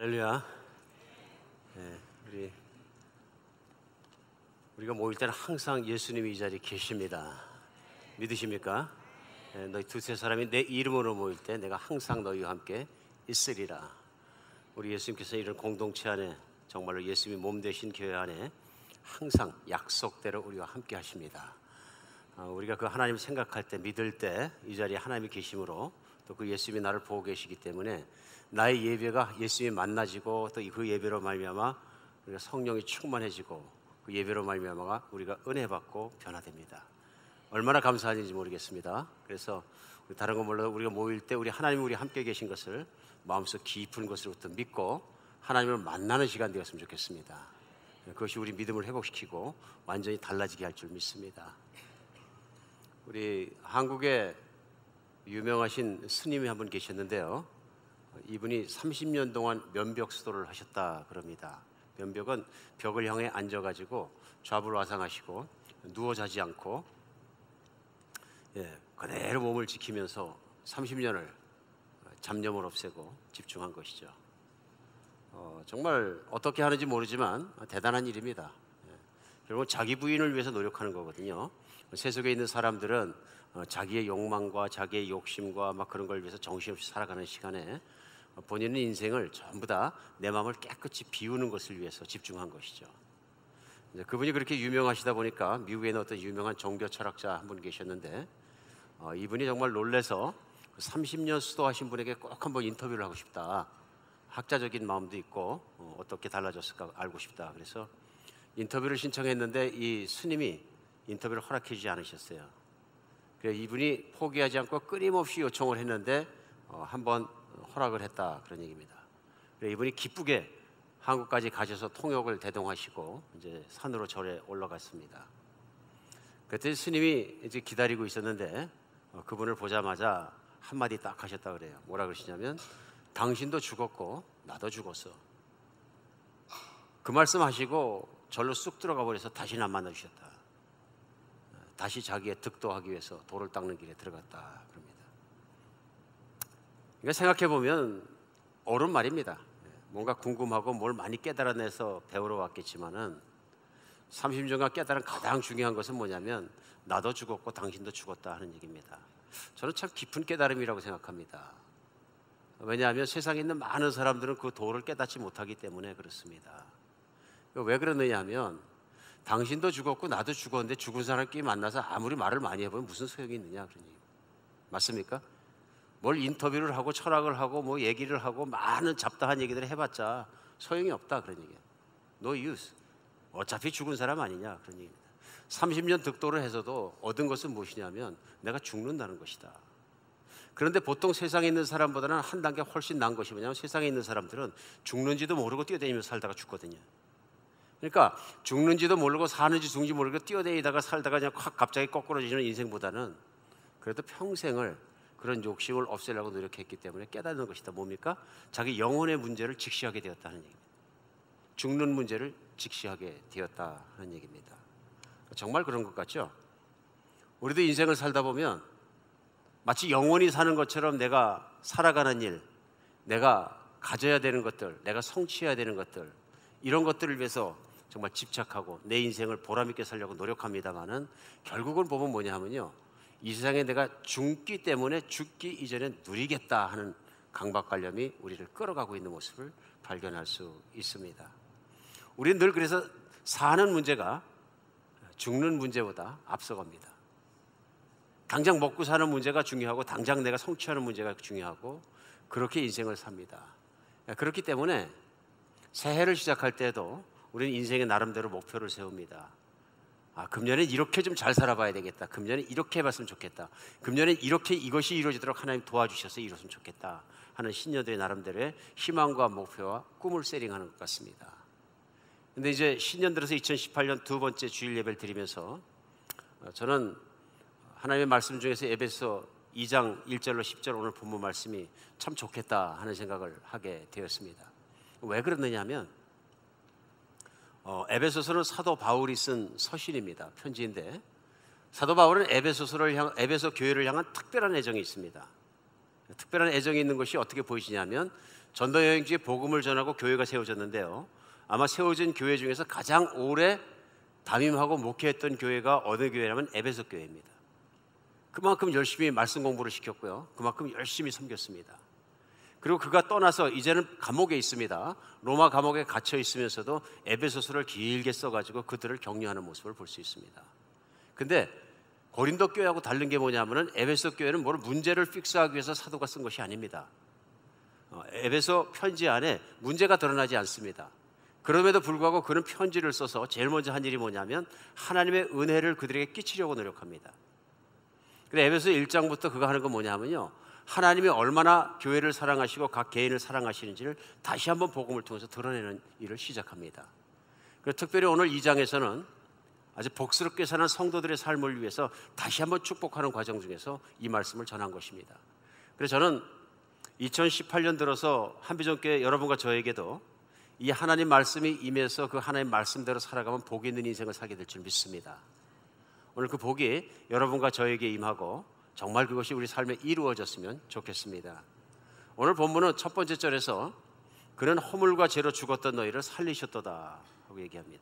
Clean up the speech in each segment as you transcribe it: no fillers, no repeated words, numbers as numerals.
할렐루야. 네, 우리가 모일 때는 항상 예수님이 이 자리에 계십니다. 믿으십니까? 네, 너희 두세 사람이 내 이름으로 모일 때 내가 항상 너희와 함께 있으리라. 우리 예수님께서 이런 공동체 안에, 정말로 예수님이 몸 되신 교회 안에 항상 약속대로 우리와 함께 하십니다. 우리가 그 하나님을 생각할 때, 믿을 때 이 자리에 하나님이 계심으로, 또 그 예수님이 나를 보고 계시기 때문에 나의 예배가 예수님이 만나지고, 또 그 예배로 말미암아 우리가 성령이 충만해지고, 그 예배로 말미암아 우리가 은혜 받고 변화됩니다. 얼마나 감사한지 모르겠습니다. 그래서 다른 건 몰라도 우리가 모일 때 우리 하나님이 우리 함께 계신 것을 마음속 깊은 것으로부터 믿고 하나님을 만나는 시간 되었으면 좋겠습니다. 그것이 우리 믿음을 회복시키고 완전히 달라지게 할 줄 믿습니다. 우리 한국에 유명하신 스님이 한 분 계셨는데요, 이분이 30년 동안 면벽 수도를 하셨다 그럽니다. 면벽은 벽을 향해 앉아가지고 좌불화상하시고 누워 자지 않고 그대로 몸을 지키면서 30년을 잡념을 없애고 집중한 것이죠. 정말 어떻게 하는지 모르지만 대단한 일입니다. 결국 자기 부인을 위해서 노력하는 거거든요. 세속에 있는 사람들은 자기의 욕망과 자기의 욕심과 막 그런 걸 위해서 정신없이 살아가는 시간에 본인의 인생을 전부 다 내 마음을 깨끗이 비우는 것을 위해서 집중한 것이죠. 그분이 그렇게 유명하시다 보니까 미국에 있는 어떤 유명한 종교 철학자 한 분 계셨는데, 이분이 정말 놀라서 30년 수도하신 분에게 꼭 한번 인터뷰를 하고 싶다. 학자적인 마음도 있고 어떻게 달라졌을까 알고 싶다. 그래서 인터뷰를 신청했는데 이 스님이 인터뷰를 허락해 주지 않으셨어요. 그래서 이분이 포기하지 않고 끊임없이 요청을 했는데 한번 허락을 했다, 그런 얘기입니다. 그래서 이분이 기쁘게 한국까지 가셔서 통역을 대동하시고 이제 산으로 절에 올라갔습니다. 그때 스님이 이제 기다리고 있었는데 그분을 보자마자 한마디 딱 하셨다 그래요. 뭐라 그러시냐면, 당신도 죽었고 나도 죽었어. 그 말씀하시고 절로 쑥 들어가 버려서 다시는 안 만나 주셨다. 다시 자기의 득도하기 위해서 돌을 닦는 길에 들어갔다 그럽니다. 그러니까 생각해 보면 옳은 말입니다. 뭔가 궁금하고 뭘 많이 깨달아내서 배우러 왔겠지만은 30년간 깨달은 가장 중요한 것은 뭐냐면, 나도 죽었고 당신도 죽었다 하는 얘기입니다. 저는 참 깊은 깨달음이라고 생각합니다. 왜냐하면 세상에 있는 많은 사람들은 그 도를 깨닫지 못하기 때문에 그렇습니다. 왜 그러느냐 하면, 당신도 죽었고 나도 죽었는데 죽은 사람끼리 만나서 아무리 말을 많이 해보면 무슨 소용이 있느냐, 그런 얘기. 맞습니까? 뭘 인터뷰를 하고 철학을 하고 뭐 얘기를 하고 많은 잡다한 얘기들을 해봤자 소용이 없다, 그런 얘기예요. No use. 어차피 죽은 사람 아니냐, 그런 얘기입니다. 30년 득도를 해서도 얻은 것은 무엇이냐면 내가 죽는다는 것이다. 그런데 보통 세상에 있는 사람보다는 한 단계 훨씬 나은 것이 뭐냐면, 세상에 있는 사람들은 죽는지도 모르고 뛰어다니면서 살다가 죽거든요. 그러니까 죽는지도 모르고 사는지 죽는지 모르고 뛰어다니다가 살다가 그냥 확 갑자기 거꾸로지는 인생보다는 그래도 평생을 그런 욕심을 없애려고 노력했기 때문에 깨닫는 것이다. 뭡니까? 자기 영혼의 문제를 직시하게 되었다는 얘기입니다. 죽는 문제를 직시하게 되었다 하는 얘기입니다. 정말 그런 것 같죠? 우리도 인생을 살다 보면 마치 영원히 사는 것처럼 내가 살아가는 일, 내가 가져야 되는 것들, 내가 성취해야 되는 것들, 이런 것들을 위해서 정말 집착하고 내 인생을 보람있게 살려고 노력합니다만은, 결국은 보면 뭐냐 하면요, 이 세상에 내가 죽기 때문에 죽기 이전에 누리겠다 하는 강박관념이 우리를 끌어가고 있는 모습을 발견할 수 있습니다. 우리는 늘 그래서 사는 문제가 죽는 문제보다 앞서갑니다. 당장 먹고 사는 문제가 중요하고 당장 내가 성취하는 문제가 중요하고 그렇게 인생을 삽니다. 그렇기 때문에 새해를 시작할 때도 우리는 인생의 나름대로 목표를 세웁니다. 금년엔 이렇게 좀 잘 살아봐야 되겠다. 금년엔 이렇게 해봤으면 좋겠다. 금년엔 이렇게 이것이 이루어지도록 하나님 도와주셔서 이뤘으면 좋겠다 하는 신년도의 나름대로의 희망과 목표와 꿈을 세팅하는 것 같습니다. 근데 이제 신년 들어서 2018년 두 번째 주일 예배를 드리면서 저는 하나님의 말씀 중에서 에베소 2장 1절로 10절 오늘 본문 말씀이 참 좋겠다 하는 생각을 하게 되었습니다. 왜 그러느냐 하면, 에베소서는 사도 바울이 쓴 서신입니다. 편지인데, 사도 바울은 에베소 교회를 향한 특별한 애정이 있습니다. 특별한 애정이 있는 것이 어떻게 보이시냐면, 전도 여행지에 복음을 전하고 교회가 세워졌는데요. 아마 세워진 교회 중에서 가장 오래 담임하고 목회했던 교회가 어느 교회라면 에베소 교회입니다. 그만큼 열심히 말씀 공부를 시켰고요. 그만큼 열심히 섬겼습니다. 그리고 그가 떠나서 이제는 감옥에 있습니다. 로마 감옥에 갇혀 있으면서도 에베소서를 길게 써가지고 그들을 격려하는 모습을 볼 수 있습니다. 근데 고린도 교회하고 다른 게 뭐냐면은 에베소 교회는 뭘 문제를 픽스하기 위해서 사도가 쓴 것이 아닙니다. 에베소 편지 안에 문제가 드러나지 않습니다. 그럼에도 불구하고 그는 편지를 써서 제일 먼저 한 일이 뭐냐면 하나님의 은혜를 그들에게 끼치려고 노력합니다. 그래서 에베소 1장부터 그가 하는 건 뭐냐면요, 하나님이 얼마나 교회를 사랑하시고 각 개인을 사랑하시는지를 다시 한번 복음을 통해서 드러내는 일을 시작합니다. 그래서 특별히 오늘 2장에서는 아주 복스럽게 사는 성도들의 삶을 위해서 다시 한번 축복하는 과정 중에서 이 말씀을 전한 것입니다. 그래서 저는 2018년 들어서 한비전교회 여러분과 저에게도 이 하나님 말씀이 임해서 그 하나님 말씀대로 살아가면 복이 있는 인생을 살게 될 줄 믿습니다. 오늘 그 복이 여러분과 저에게 임하고 정말 그것이 우리 삶에 이루어졌으면 좋겠습니다. 오늘 본문은 첫 번째 절에서 그는 허물과 죄로 죽었던 너희를 살리셨도다 하고 얘기합니다.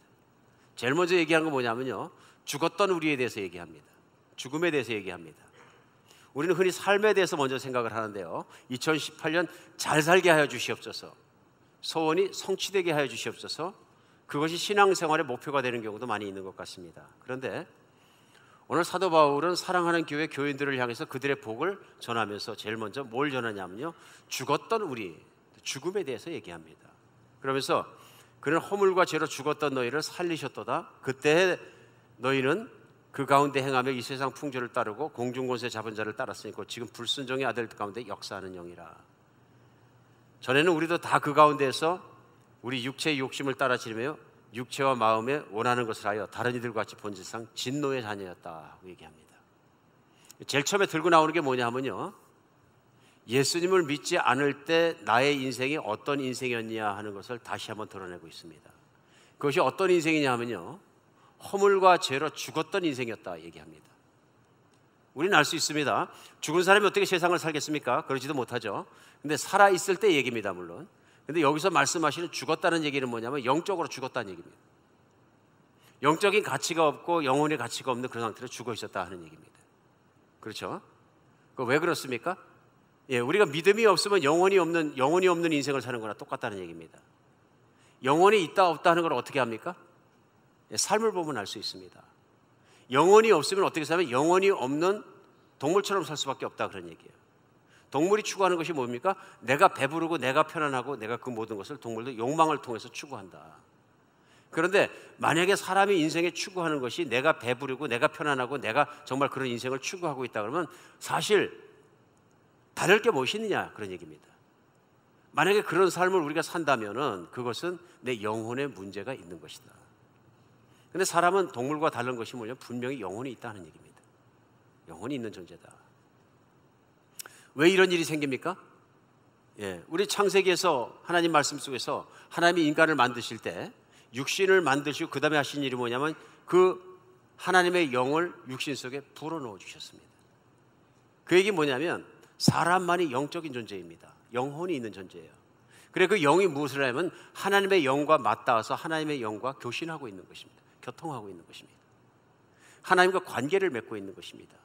제일 먼저 얘기한 건 뭐냐면요, 죽었던 우리에 대해서 얘기합니다. 죽음에 대해서 얘기합니다. 우리는 흔히 삶에 대해서 먼저 생각을 하는데요, 2018년 잘 살게 하여 주시옵소서, 소원이 성취되게 하여 주시옵소서, 그것이 신앙생활의 목표가 되는 경우도 많이 있는 것 같습니다. 그런데 오늘 사도 바울은 사랑하는 교회 교인들을 향해서 그들의 복을 전하면서 제일 먼저 뭘 전하냐면요, 죽었던 우리, 죽음에 대해서 얘기합니다. 그러면서 그는 허물과 죄로 죽었던 너희를 살리셨도다. 그때 너희는 그 가운데 행하며 이 세상 풍조를 따르고 공중권세 잡은 자를 따랐으니까 지금 불순종의 아들 가운데 역사하는 영이라. 전에는 우리도 다 그 가운데에서 우리 육체의 욕심을 따라 지르며 육체와 마음에 원하는 것을 하여 다른 이들과 같이 본질상 진노의 자녀였다고 얘기합니다. 제일 처음에 들고 나오는 게 뭐냐면요, 예수님을 믿지 않을 때 나의 인생이 어떤 인생이었냐 하는 것을 다시 한번 드러내고 있습니다. 그것이 어떤 인생이냐 하면요, 허물과 죄로 죽었던 인생이었다 얘기합니다. 우리는 알 수 있습니다. 죽은 사람이 어떻게 세상을 살겠습니까? 그러지도 못하죠. 근데 살아있을 때 얘기입니다, 물론. 근데 여기서 말씀하시는 죽었다는 얘기는 뭐냐면 영적으로 죽었다는 얘기입니다. 영적인 가치가 없고 영혼의 가치가 없는 그런 상태로 죽어 있었다 하는 얘기입니다. 그렇죠? 왜 그렇습니까? 예, 우리가 믿음이 없으면 영혼이 없는 인생을 사는 거나 똑같다는 얘기입니다. 영혼이 있다 없다 하는 걸 어떻게 합니까? 예, 삶을 보면 알 수 있습니다. 영혼이 없으면 어떻게 살면 영혼이 없는 동물처럼 살 수밖에 없다 그런 얘기예요. 동물이 추구하는 것이 뭡니까? 내가 배부르고 내가 편안하고 내가 그 모든 것을 동물도 욕망을 통해서 추구한다. 그런데 만약에 사람이 인생에 추구하는 것이 내가 배부르고 내가 편안하고 내가 정말 그런 인생을 추구하고 있다 그러면 사실 다를 게 무엇이 있느냐 그런 얘기입니다. 만약에 그런 삶을 우리가 산다면은 그것은 내 영혼에 문제가 있는 것이다. 그런데 사람은 동물과 다른 것이 뭐냐면 분명히 영혼이 있다는 얘기입니다. 영혼이 있는 존재다. 왜 이런 일이 생깁니까? 예, 우리 창세기에서 하나님 말씀 속에서 하나님이 인간을 만드실 때 육신을 만드시고 그 다음에 하신 일이 뭐냐면 그 하나님의 영을 육신 속에 불어넣어 주셨습니다. 그 얘기 뭐냐면 사람만이 영적인 존재입니다. 영혼이 있는 존재예요. 그래 그 영이 무엇을 하냐면 하나님의 영과 맞닿아서 하나님의 영과 교신하고 있는 것입니다. 교통하고 있는 것입니다. 하나님과 관계를 맺고 있는 것입니다.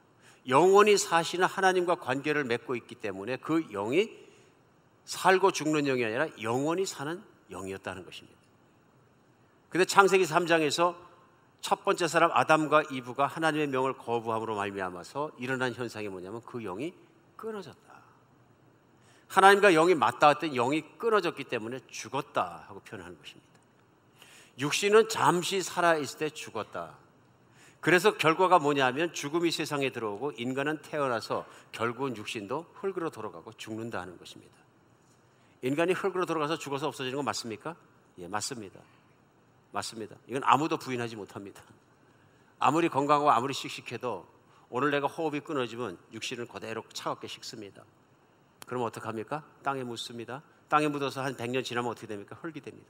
영원히 사시는 하나님과 관계를 맺고 있기 때문에 그 영이 살고 죽는 영이 아니라 영원히 사는 영이었다는 것입니다. 그런데 창세기 3장에서 첫 번째 사람 아담과 이브가 하나님의 명을 거부함으로 말미암아서 일어난 현상이 뭐냐면 그 영이 끊어졌다. 하나님과 영이 맞닿았던 영이 끊어졌기 때문에 죽었다 하고 표현하는 것입니다. 육신은 잠시 살아있을 때 죽었다. 그래서 결과가 뭐냐면 죽음이 세상에 들어오고 인간은 태어나서 결국은 육신도 흙으로 돌아가고 죽는다 하는 것입니다. 인간이 흙으로 돌아가서 죽어서 없어지는 건 맞습니까? 예, 맞습니다. 맞습니다. 이건 아무도 부인하지 못합니다. 아무리 건강하고 아무리 씩씩해도 오늘 내가 호흡이 끊어지면 육신은 그대로 차갑게 식습니다. 그러면 어떡합니까? 땅에 묻습니다. 땅에 묻어서 한 100년 지나면 어떻게 됩니까? 흙이 됩니다.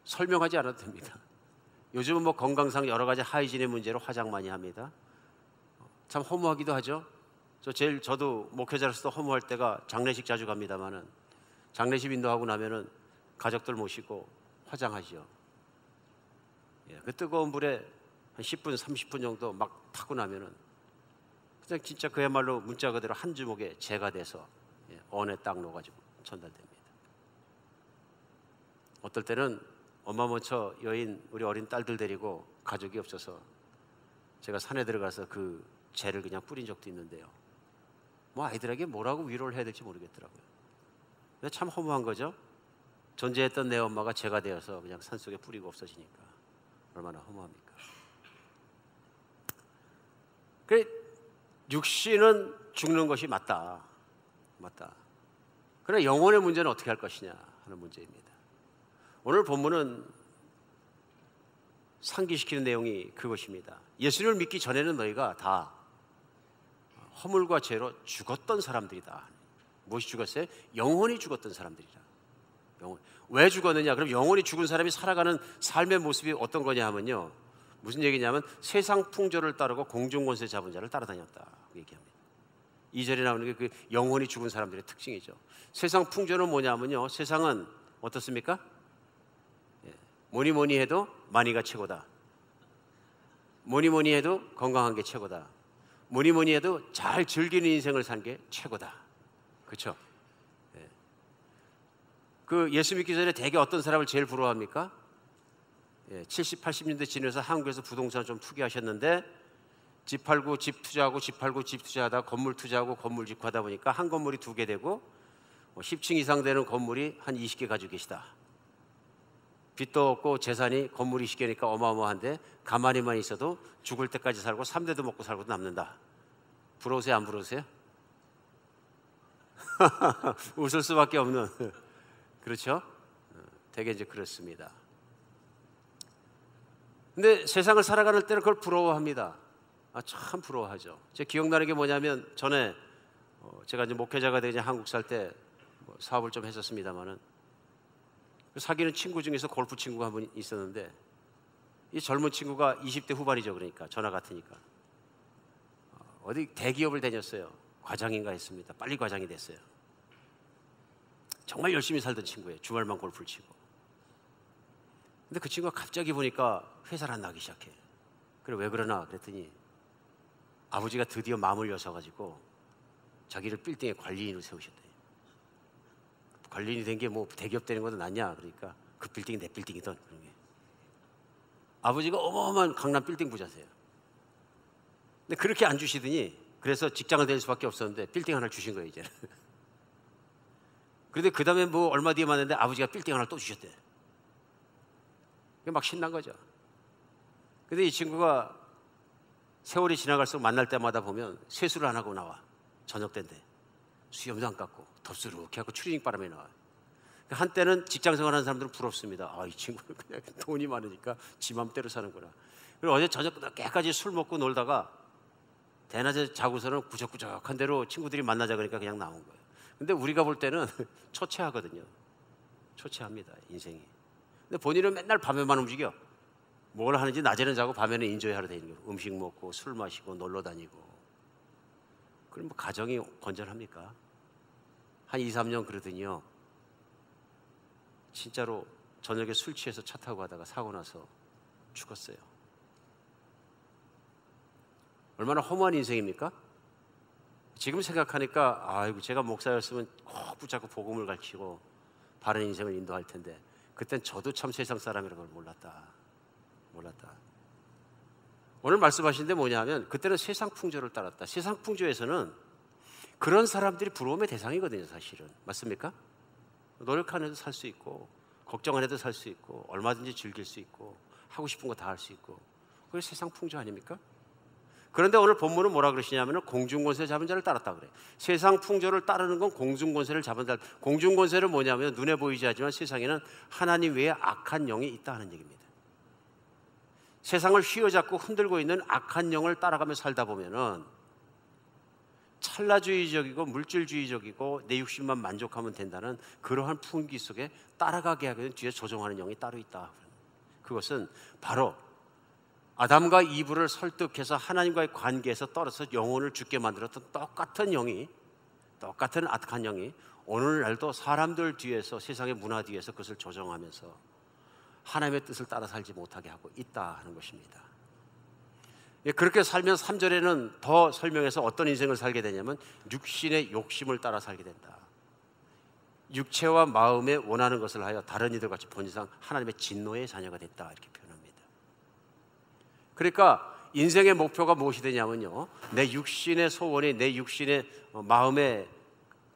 설명하지 않아도 됩니다. 요즘은 뭐 건강상 여러 가지 하이진의 문제로 화장 많이 합니다. 참 허무하기도 하죠. 저도 목회자로서 허무할 때가 장례식 자주 갑니다만은 장례식 인도하고 나면은 가족들 모시고 화장하죠. 예, 그 뜨거운 물에 한 10분, 30분 정도 막 타고 나면은 그냥 진짜 그야말로 문자 그대로 한 주먹에 재가 돼서 언에 딱 녹아지고 전달됩니다. 어떨 때는 엄마 먼저 여인 우리 어린 딸들 데리고 가족이 없어서 제가 산에 들어가서 그 재를 그냥 뿌린 적도 있는데요. 뭐 아이들에게 뭐라고 위로를 해야 될지 모르겠더라고요. 근데 참 허무한 거죠. 존재했던 내 엄마가 재가 되어서 그냥 산속에 뿌리고 없어지니까 얼마나 허무합니까? 그 육신은 죽는 것이 맞다. 그러나 영혼의 문제는 어떻게 할 것이냐 하는 문제입니다. 오늘 본문은 상기시키는 내용이 그것입니다. 예수를 믿기 전에는 너희가 다 허물과 죄로 죽었던 사람들이다. 무엇이 죽었어요? 영혼이 죽었던 사람들이라. 왜 죽었느냐? 그럼 영혼이 죽은 사람이 살아가는 삶의 모습이 어떤 거냐 하면요, 무슨 얘기냐면 세상 풍조를 따르고 공중권세 잡은 자를 따라다녔다 그 얘기합니다. 2절에 나오는 게 그 영혼이 죽은 사람들의 특징이죠. 세상 풍조는 뭐냐면요, 세상은 어떻습니까? 뭐니 해도 많이가 최고다. 뭐니 해도 건강한 게 최고다. 뭐니 해도 잘 즐기는 인생을 산 게 최고다. 그렇죠? 그 예수 믿기 전에 대개 어떤 사람을 제일 부러워합니까? 70, 80년대 지나서 한국에서 부동산 좀 투기하셨는데 집 팔고 집 투자하고 집 팔고 집 투자하다 건물 투자하고 건물 짓고 하다 보니까 한 건물이 2개 되고 10층 이상 되는 건물이 한 20개 가지고 계시다. 빚도 없고 재산이 건물이 20개니까 어마어마한데 가만히만 있어도 죽을 때까지 살고 3대도 먹고 살고도 남는다. 부러우세요? 안 부러우세요? 웃을 수밖에 없는 그렇죠? 되게 이제 그렇습니다. 근데 세상을 살아가는 때는 그걸 부러워합니다. 참 부러워하죠. 제 기억나는 게 뭐냐면 전에 제가 이제 목회자가 되자 한국 살 때 사업을 좀 했었습니다만은 사귀는 친구 중에서 골프 친구가 한 분 있었는데 이 젊은 친구가 20대 후반이죠. 그러니까 전화 같으니까 어디 대기업을 다녔어요. 과장인가 했습니다. 빨리 과장이 됐어요. 정말 열심히 살던 친구예요. 주말만 골프를 치고. 근데 그 친구가 갑자기 보니까 회사를 안 나가기 시작해. 그래 왜 그러나 그랬더니 아버지가 드디어 마음을 여셔가지고 자기를 빌딩의 관리인으로 세우셨대. 관리인이 된 게 뭐 대기업 되는 것도 낫냐? 그러니까 그 빌딩이 내 빌딩이던 그런 게. 아버지가 어마어마한 강남 빌딩 부자세요. 근데 그렇게 안 주시더니 그래서 직장을 다닐 수밖에 없었는데 빌딩 하나를 주신 거예요 이제는. 그런데 그 다음에 뭐 얼마 뒤에 만났는데 아버지가 빌딩 하나를 또 주셨대. 막 신난 거죠. 근데 이 친구가 세월이 지나갈수록 만날 때마다 보면 세수를 안 하고 나와. 저녁 때인데 수염도 안 깎고 덥수룩해 하고 추리닝 바람에 나와요. 한때는 직장 생활하는 사람들은 부럽습니다. 이 친구는 그냥 돈이 많으니까 지 맘대로 사는구나. 그리고 어제 저녁까지 술 먹고 놀다가 대낮에 자고서는 구적구적한 대로 친구들이 만나자 그러니까 그냥 나온 거예요. 근데 우리가 볼 때는 초췌하거든요. 초췌합니다 인생이. 근데 본인은 맨날 밤에만 움직여. 뭘 하는지 낮에는 자고 밤에는 인조이 하러 다니는 거예요. 음식 먹고 술 마시고 놀러 다니고. 그럼 뭐 가정이 건전합니까? 한 2, 3년 그러더니요 진짜로 저녁에 술 취해서 차 타고 가다가 사고 나서 죽었어요. 얼마나 허무한 인생입니까? 지금 생각하니까 아이고 제가 목사였으면 꼭 붙잡고 복음을 가르치고 바른 인생을 인도할 텐데 그땐 저도 참 세상 사람이라는 걸 몰랐다. 오늘 말씀하신 데 뭐냐면 그때는 세상 풍조를 따랐다. 세상 풍조에서는 그런 사람들이 부러움의 대상이거든요 사실은. 맞습니까? 노력 안 해도 살 수 있고 걱정 안 해도 살 수 있고 얼마든지 즐길 수 있고 하고 싶은 거 다 할 수 있고 그게 세상 풍조 아닙니까? 그런데 오늘 본문은 뭐라 그러시냐면 공중권세 잡은 자를 따랐다 그래. 세상 풍조를 따르는 건 공중권세를 잡은 자. 공중권세는 뭐냐면 눈에 보이지 않지만 세상에는 하나님 외에 악한 영이 있다 하는 얘기입니다. 세상을 휘어잡고 흔들고 있는 악한 영을 따라가며 살다 보면은 찰나주의적이고 물질주의적이고 내 육신만 만족하면 된다는 그러한 풍기 속에 따라가게 하거든 뒤에 조종하는 영이 따로 있다. 그것은 바로 아담과 이브를 설득해서 하나님과의 관계에서 떨어져 영혼을 죽게 만들었던 똑같은 악한 영이 오늘날도 사람들 뒤에서, 세상의 문화 뒤에서 그것을 조정하면서 하나님의 뜻을 따라 살지 못하게 하고 있다 하는 것입니다. 그렇게 살면 3절에는 더 설명해서 어떤 인생을 살게 되냐면 육신의 욕심을 따라 살게 된다. 육체와 마음에 원하는 것을 하여 다른 이들 같이 본질상 하나님의 진노의 자녀가 됐다, 이렇게 표현합니다. 그러니까 인생의 목표가 무엇이 되냐면요, 내 육신의 소원이, 내 육신의 마음에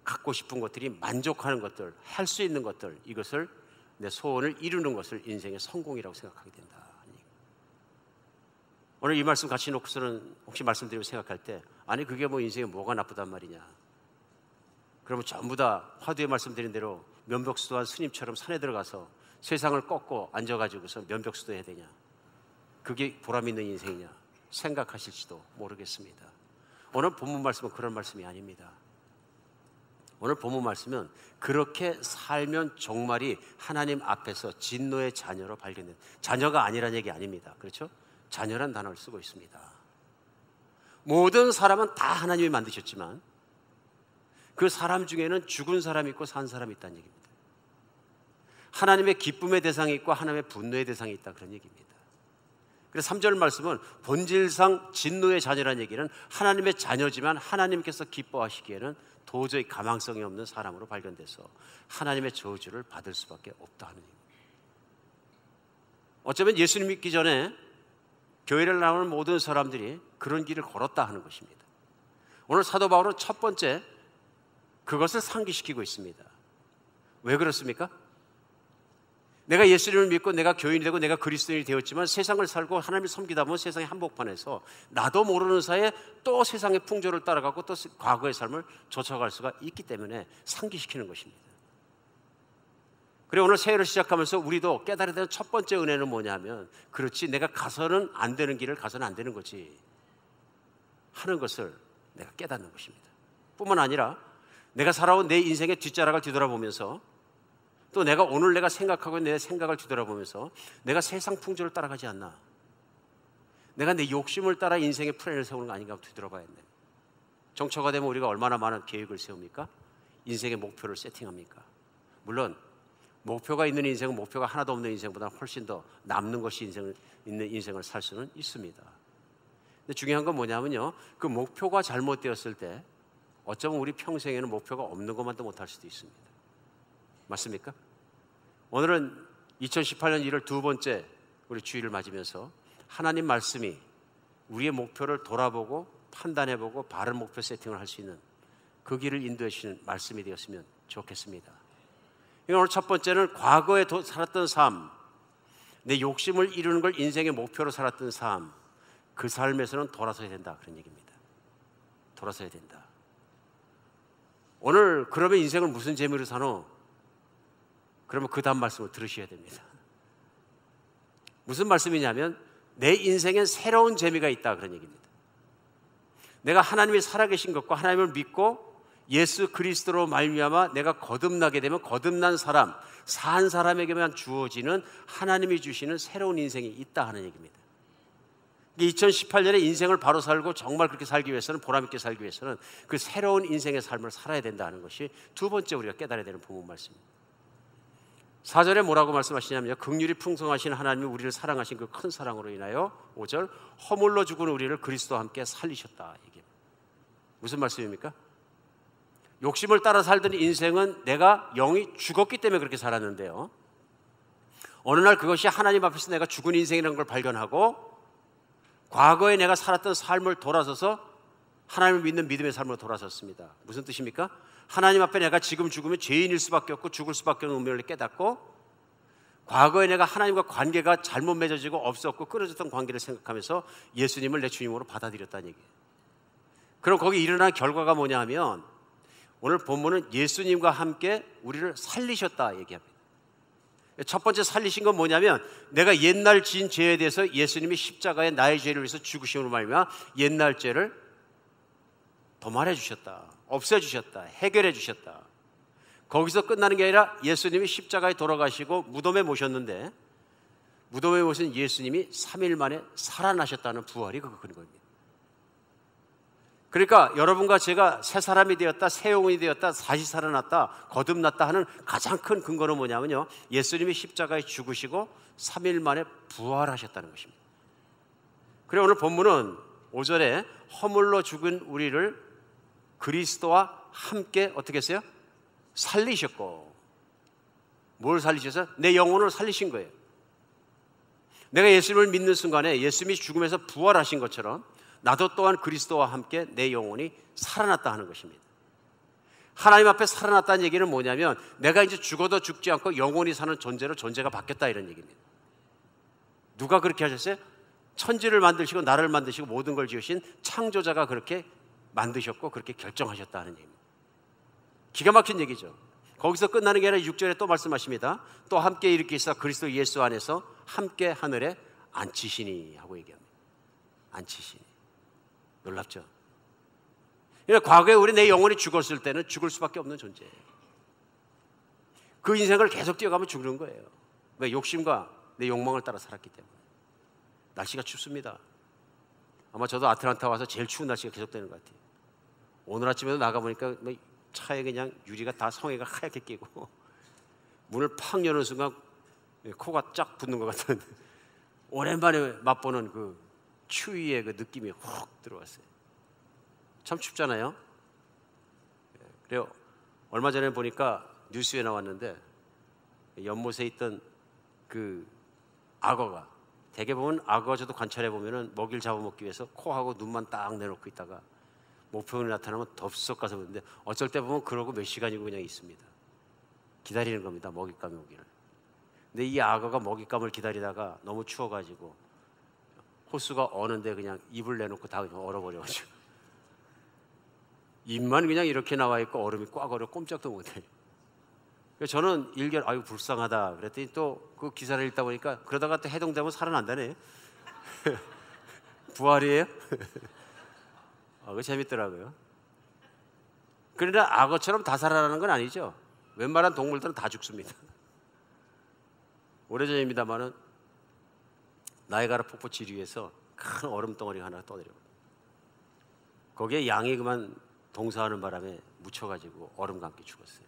갖고 싶은 것들이 만족하는 것들, 할 수 있는 것들, 이것을, 내 소원을 이루는 것을 인생의 성공이라고 생각하게 된다. 오늘 이 말씀 같이 놓고서는 혹시 말씀드리고 생각할 때, 아니 그게 뭐 인생에 뭐가 나쁘단 말이냐, 그러면 전부 다 화두에 말씀드린 대로 면벽수도한 스님처럼 산에 들어가서 세상을 꺾고 앉아가지고서 면벽수도 해야 되냐, 그게 보람 있는 인생이냐 생각하실지도 모르겠습니다. 오늘 본문 말씀은 그런 말씀이 아닙니다. 오늘 본문 말씀은 그렇게 살면 종말이 하나님 앞에서 진노의 자녀로 발견된, 자녀가 아니란 얘기 아닙니다. 그렇죠? 자녀란 단어를 쓰고 있습니다. 모든 사람은 다 하나님이 만드셨지만 그 사람 중에는 죽은 사람이 있고 산 사람이 있다는 얘기입니다. 하나님의 기쁨의 대상이 있고 하나님의 분노의 대상이 있다, 그런 얘기입니다. 그래서 3절 말씀은 본질상 진노의 자녀라는 얘기는 하나님의 자녀지만 하나님께서 기뻐하시기에는 도저히 가망성이 없는 사람으로 발견돼서 하나님의 저주를 받을 수밖에 없다 하는 얘기입니다. 어쩌면 예수님 믿기 전에 교회를 나오는 모든 사람들이 그런 길을 걸었다 하는 것입니다. 오늘 사도 바울은 첫 번째 그것을 상기시키고 있습니다. 왜 그렇습니까? 내가 예수님을 믿고 내가 교인이 되고 내가 그리스도인이 되었지만 세상을 살고 하나님을 섬기다 보면 세상의 한복판에서 나도 모르는 사이에 또 세상의 풍조를 따라가고 또 과거의 삶을 쫓아갈 수가 있기 때문에 상기시키는 것입니다. 그리고 오늘 새해를 시작하면서 우리도 깨달아야 되는 첫 번째 은혜는 뭐냐면, 그렇지, 내가 가서는 안 되는 길을 가서는 안 되는 거지 하는 것을 내가 깨닫는 것입니다. 뿐만 아니라 내가 살아온 내 인생의 뒷자락을 뒤돌아보면서 또 내가 오늘 내가 생각하고 내 생각을 뒤돌아보면서 내가 세상 풍조를 따라가지 않나, 내가 내 욕심을 따라 인생의 플랜을 세우는 거 아닌가 한번 뒤돌아봐야 된다. 정처가 되면 우리가 얼마나 많은 계획을 세웁니까? 인생의 목표를 세팅합니까? 물론 목표가 있는 인생은 목표가 하나도 없는 인생보다 훨씬 더 남는 것이 있는 인생을 살 수는 있습니다. 근데 중요한 건 뭐냐면요, 그 목표가 잘못되었을 때 어쩌면 우리 평생에는 목표가 없는 것만도 못할 수도 있습니다. 맞습니까? 오늘은 2018년 1월 두 번째 우리 주일을 맞으면서 하나님 말씀이 우리의 목표를 돌아보고 판단해보고 바른 목표 세팅을 할 수 있는 그 길을 인도해 주시는 말씀이 되었으면 좋겠습니다. 오늘 첫 번째는 과거에 살았던 삶, 내 욕심을 이루는 걸 인생의 목표로 살았던 삶, 그 삶에서는 돌아서야 된다, 그런 얘기입니다. 돌아서야 된다. 오늘 그러면 인생을 무슨 재미로 사노? 그러면 그 다음 말씀을 들으셔야 됩니다. 무슨 말씀이냐면 내 인생엔 새로운 재미가 있다, 그런 얘기입니다. 내가 하나님이 살아계신 것과 하나님을 믿고 예수 그리스도로 말미암아 내가 거듭나게 되면 거듭난 사람, 산 사람에게만 주어지는 하나님이 주시는 새로운 인생이 있다 하는 얘기입니다. 2018년에 인생을 바로 살고 정말 그렇게 살기 위해서는, 보람 있게 살기 위해서는 그 새로운 인생의 삶을 살아야 된다는 것이 두 번째 우리가 깨달아야 되는 본문 말씀입니다. 4절에 뭐라고 말씀하시냐면요, 긍휼이 풍성하신 하나님이 우리를 사랑하신 그 큰 사랑으로 인하여 5절 허물로 죽은 우리를 그리스도와 함께 살리셨다, 이게 무슨 말씀입니까? 욕심을 따라 살던 인생은 내가 영이 죽었기 때문에 그렇게 살았는데요, 어느 날 그것이 하나님 앞에서 내가 죽은 인생이라는 걸 발견하고 과거에 내가 살았던 삶을 돌아서서 하나님을 믿는 믿음의 삶으로 돌아섰습니다. 무슨 뜻입니까? 하나님 앞에 내가 지금 죽으면 죄인일 수밖에 없고 죽을 수밖에 없는 운명을 깨닫고 과거에 내가 하나님과 관계가 잘못 맺어지고 없었고 끊어졌던 관계를 생각하면서 예수님을 내 주님으로 받아들였다는 얘기예요. 그럼 거기 일어난 결과가 뭐냐 하면 오늘 본문은 예수님과 함께 우리를 살리셨다 얘기합니다. 첫 번째 살리신 건 뭐냐면 내가 옛날 지은 죄에 대해서 예수님이 십자가에 나의 죄를 위해서 죽으심으로 말미암아 옛날 죄를 도말해 주셨다, 없애 주셨다, 해결해 주셨다. 거기서 끝나는 게 아니라 예수님이 십자가에 돌아가시고 무덤에 모셨는데 무덤에 모신 예수님이 3일 만에 살아나셨다는 부활이 그 근거입니다. 그러니까 여러분과 제가 새 사람이 되었다, 새 영혼이 되었다, 다시 살아났다, 거듭났다 하는 가장 큰 근거는 뭐냐면요, 예수님이 십자가에 죽으시고 3일 만에 부활하셨다는 것입니다. 그리고 오늘 본문은 5절에 허물로 죽은 우리를 그리스도와 함께 어떻게 했어요? 살리셨고. 뭘 살리셨어요? 내 영혼을 살리신 거예요. 내가 예수님을 믿는 순간에 예수님이 죽음에서 부활하신 것처럼 나도 또한 그리스도와 함께 내 영혼이 살아났다 하는 것입니다. 하나님 앞에 살아났다는 얘기는 뭐냐면 내가 이제 죽어도 죽지 않고 영원히 사는 존재로 존재가 바뀌었다 이런 얘기입니다. 누가 그렇게 하셨어요? 천지를 만드시고 나를 만드시고 모든 걸 지으신 창조자가 그렇게 만드셨고 그렇게 결정하셨다는 얘기입니다. 기가 막힌 얘기죠. 거기서 끝나는 게 아니라 6절에 또 말씀하십니다. 또 함께 일으키사 그리스도 예수 안에서 함께 하늘에 앉히시니 하고 얘기합니다. 앉히시니. 놀랍죠? 그러니까 과거에 우리 내 영혼이 죽었을 때는 죽을 수밖에 없는 존재예요. 그 인생을 계속 뛰어가면 죽는 거예요. 왜? 욕심과 내 욕망을 따라 살았기 때문에. 날씨가 춥습니다. 아마 저도 아틀란타 와서 제일 추운 날씨가 계속되는 것 같아요. 오늘 아침에도 나가보니까 차에 그냥 유리가 다 성에가 하얗게 끼고 문을 팍 여는 순간 코가 쫙 붓는 것 같은 오랜만에 맛보는 그 추위의 그 느낌이 훅 들어왔어요. 참 춥잖아요. 그래요. 얼마 전에 보니까 뉴스에 나왔는데 연못에 있던 그 악어가, 대개 보면 악어 저도 관찰해 보면은 먹이를 잡아먹기 위해서 코하고 눈만 딱 내놓고 있다가 목표물이 나타나면 덥석 가서 보는데 어쩔 때 보면 그러고 몇 시간이고 그냥 있습니다. 기다리는 겁니다. 먹잇감이 오기를. 근데 이 악어가 먹잇감을 기다리다가 너무 추워가지고 호수가 어는데 그냥 입을 내놓고 다 그냥 얼어버려가지고 입만 그냥 이렇게 나와 있고 얼음이 꽉 얼어 꼼짝도 못해요. 그래서 저는 일견 아유 불쌍하다 그랬더니 또 그 기사를 읽다 보니까 그러다가 또 해동되면 살아난다네. 부활이에요? 그거 재밌더라고요. 그러나 악어처럼 다 살아나는 건 아니죠. 웬만한 동물들은 다 죽습니다. 오래전입니다마는 나이아가라 폭포 지류에서 큰 얼음 덩어리가 하나 떠내려. 거기에 양이 그만 동사하는 바람에 묻혀가지고 얼음과 함께 죽었어요.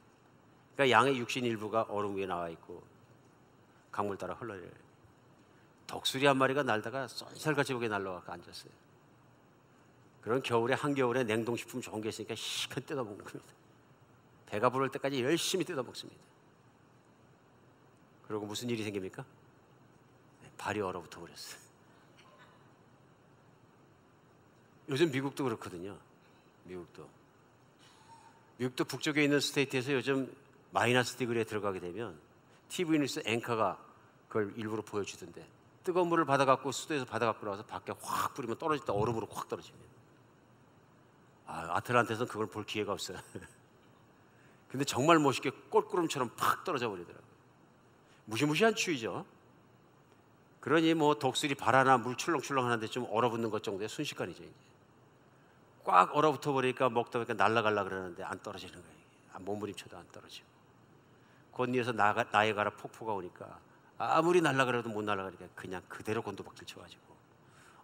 그러니까 양의 육신 일부가 얼음 위에 나와 있고 강물 따라 흘러내려요. 독수리 한 마리가 날다가 쏜살같이 거기에 날라와서 앉았어요. 그런 겨울에 한겨울에 냉동식품 좋은 게 있으니까 시큰 뜯어먹는 겁니다. 배가 부를 때까지 열심히 뜯어먹습니다. 그리고 무슨 일이 생깁니까? 발이 얼어붙어 버렸어요. 요즘 미국도 그렇거든요. 미국도 북쪽에 있는 스테이트에서 요즘 마이너스 디그리에 들어가게 되면 TV 뉴스 앵커가 그걸 일부러 보여주던데 뜨거운 물을 받아갖고 수도에서 받아갖고 나와서 밖에 확 뿌리면 떨어질 때 얼음으로 확 떨어집니다. 아틀란타에서는 그걸 볼 기회가 없어요. 근데 정말 멋있게 꽃구름처럼 팍 떨어져 버리더라고요. 무시무시한 추위죠. 그러니 뭐 독수리 발 하나 물 출렁출렁 하는데 좀 얼어붙는 것 정도의 순식간이죠. 이제 꽉 얼어붙어 버리니까 먹다 보니까 날아가려 그러는데 안 떨어지는 거예요. 몸부림쳐도 안 떨어지고. 곧 위에서 나이아가라 폭포가 오니까 아무리 날아가려도 못 날아가니까 그냥 그대로 곤두박질 쳐가지고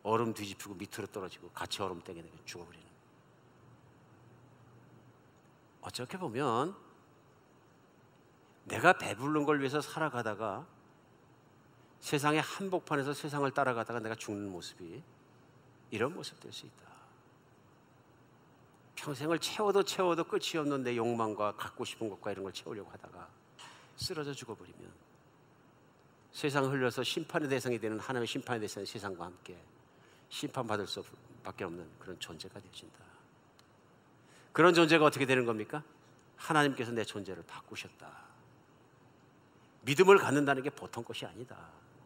얼음 뒤집히고 밑으로 떨어지고 같이 얼음땡에 죽어버리는. 어떻게 보면 내가 배부른 걸 위해서 살아가다가 세상의 한복판에서 세상을 따라가다가 내가 죽는 모습이 이런 모습 될 수 있다. 평생을 채워도 끝이 없는 내 욕망과 갖고 싶은 것과 이런 걸 채우려고 하다가 쓰러져 죽어버리면 세상을 흘려서 심판의 대상이 되는 하나님의 심판의 대상인 세상과 함께 심판받을 수밖에 없는 그런 존재가 되어진다. 그런 존재가 어떻게 되는 겁니까? 하나님께서 내 존재를 바꾸셨다. 믿음을 갖는다는 게 보통 것이 아니다.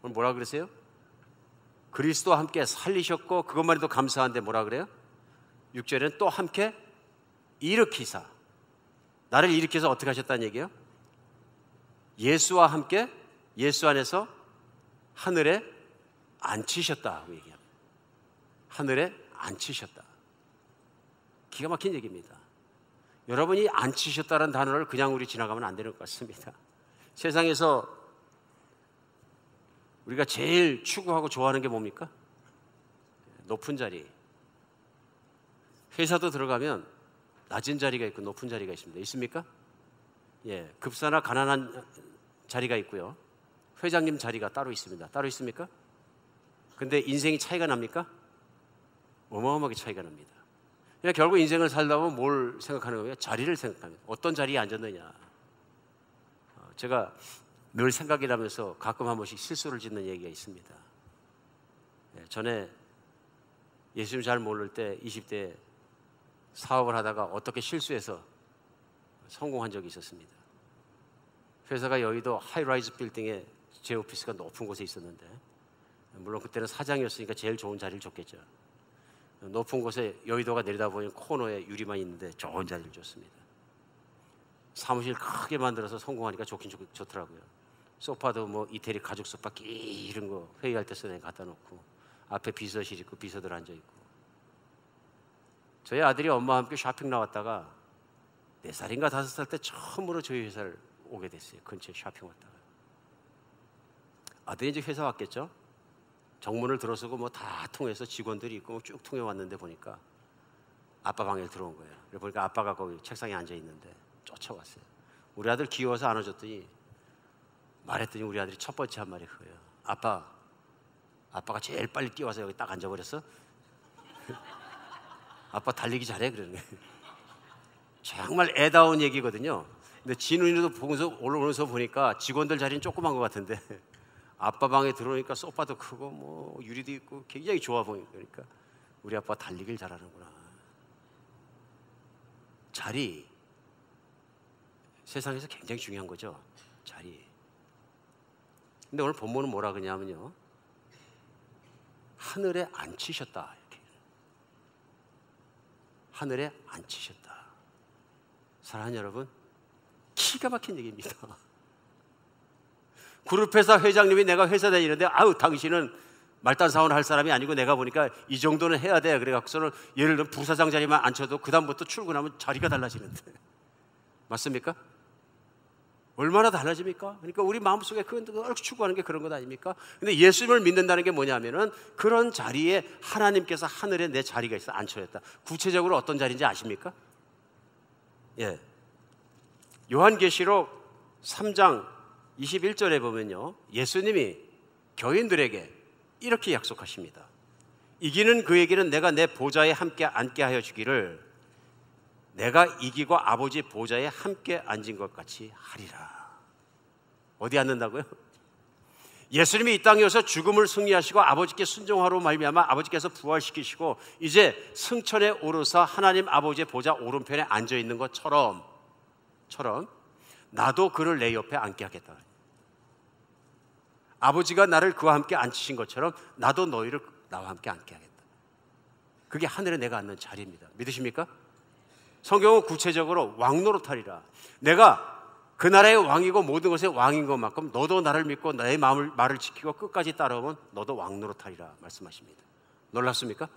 오늘 뭐라 그러세요? 그리스도와 함께 살리셨고 그것만 해도 감사한데 뭐라 그래요? 6절에는 또 함께 일으키사. 나를 일으켜서 어떻게 하셨다는 얘기예요? 예수와 함께 예수 안에서 하늘에 앉히셨다고 얘기합니다. 하늘에 앉히셨다. 기가 막힌 얘기입니다. 여러분이 앉히셨다는 단어를 그냥 우리 지나가면 안 되는 것 같습니다. 세상에서 우리가 제일 추구하고 좋아하는 게 뭡니까? 높은 자리. 회사도 들어가면 낮은 자리가 있고 높은 자리가 있습니다. 있습니까? 예, 급사나 가난한 자리가 있고요. 회장님 자리가 따로 있습니다. 따로 있습니까? 근데 인생이 차이가 납니까? 어마어마하게 차이가 납니다. 그러니까 결국 인생을 살다 보면 뭘 생각하는 거예요? 자리를 생각합니다. 어떤 자리에 앉았느냐. 제가 늘 생각이 나면서 가끔 한 번씩 실수를 짓는 얘기가 있습니다. 예, 전에 예수님 잘 모를 때 20대 사업을 하다가 어떻게 실수해서 성공한 적이 있었습니다. 회사가 여의도 하이라이즈 빌딩에 제 오피스가 높은 곳에 있었는데, 물론 그때는 사장이었으니까 제일 좋은 자리를 줬겠죠. 높은 곳에 여의도가 내려다보니 코너에 유리만 있는데 좋은 자리를 줬습니다. 사무실 크게 만들어서 성공하니까 좋긴 좋더라고요. 소파도 뭐 이태리 가죽 소파 이런 거 회의할 때 쓰는 갖다 놓고, 앞에 비서실 있고 비서들 앉아 있고. 저희 아들이 엄마와 함께 쇼핑 나왔다가 4살인가 5살 때 처음으로 저희 회사를 오게 됐어요. 근처에 쇼핑 왔다가. 아들이 이제 회사 왔겠죠. 정문을 들어서고 뭐 다 통해서 직원들이 있고 뭐 쭉 통해 왔는데 보니까 아빠 방에 들어온 거예요. 그래 보니까 아빠가 거기 책상에 앉아 있는데 쫓아왔어요. 우리 아들 귀여워서 안아줬더니 말했더니 우리 아들이 첫 번째 한 말이 그거예요. 아빠가 제일 빨리 뛰어와서 여기 딱 앉아버렸어. 아빠 달리기 잘해 그러는 거예요. 정말 애다운 얘기거든요. 근데 진훈이도 보면서 올라오면서 보니까 직원들 자리는 조그만 것 같은데 아빠 방에 들어오니까 소파도 크고 뭐 유리도 있고 굉장히 좋아 보이니까 우리 아빠 달리기를 잘하는구나. 자리, 세상에서 굉장히 중요한 거죠. 자리. 근데 오늘 본문은 뭐라 그러냐면요, 하늘에 앉히셨다. 이렇게. 하늘에 앉히셨다. 사랑하는 여러분, 기가 막힌 얘기입니다. 그룹회사 회장님이 내가 회사 다니는데 아우 당신은 말단 사원 할 사람이 아니고 내가 보니까 이 정도는 해야 돼. 그래갖고서는 예를 들어 부사장 자리만 앉혀도 그 다음부터 출근하면 자리가 달라지는데 맞습니까? 얼마나 달라집니까? 그러니까 우리 마음속에 그걸 추구하는 게 그런 것 아닙니까? 근데 예수님을 믿는다는 게 뭐냐면은 그런 자리에 하나님께서 하늘에 내 자리가 있어 앉혀졌다. 구체적으로 어떤 자리인지 아십니까? 예, 요한계시록 3장 21절에 보면요, 예수님이 교인들에게 이렇게 약속하십니다. 이기는 그에게는 내가 내 보좌에 함께 앉게 하여 주기를 내가 이기고 아버지 보좌에 함께 앉은 것 같이 하리라. 어디 앉는다고요? 예수님이 이 땅에 오셔서 죽음을 승리하시고 아버지께 순종하로 말미암아 아버지께서 부활시키시고 이제 승천에 오르사 하나님 아버지의 보좌 오른편에 앉아 있는 것처럼 나도 그를 내 옆에 앉게 하겠다. 아버지가 나를 그와 함께 앉히신 것처럼 나도 너희를 나와 함께 앉게 하겠다. 그게 하늘에 내가 앉는 자리입니다. 믿으십니까? 성경은 구체적으로 왕노릇하리라. 내가 그 나라의 왕이고 모든 것의 왕인 것만큼 너도 나를 믿고 나의 말을 지키고 끝까지 따라오면 너도 왕노릇하리라 말씀하십니다. 놀랍습니까?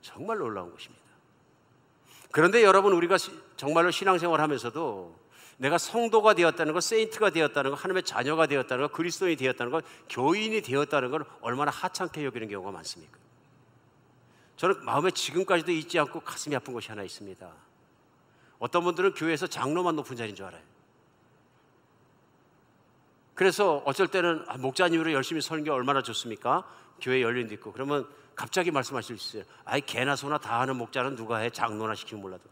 정말 놀라운 것입니다. 그런데 여러분, 우리가 정말로 신앙생활 하면서도 내가 성도가 되었다는 것, 세인트가 되었다는 것, 하나님의 자녀가 되었다는 것, 그리스도인이 되었다는 것, 교인이 되었다는 것 얼마나 하찮게 여기는 경우가 많습니까? 저는 마음에 지금까지도 잊지 않고 가슴이 아픈 것이 하나 있습니다. 어떤 분들은 교회에서 장로만 높은 자리인 줄 알아요. 그래서 어쩔 때는 목자님으로 열심히 서는 게 얼마나 좋습니까? 교회 연륜도 있고. 그러면 갑자기 말씀하실 수 있어요. 아이 개나 소나 다 하는 목자는 누가 해? 장로나 시키면 몰라도.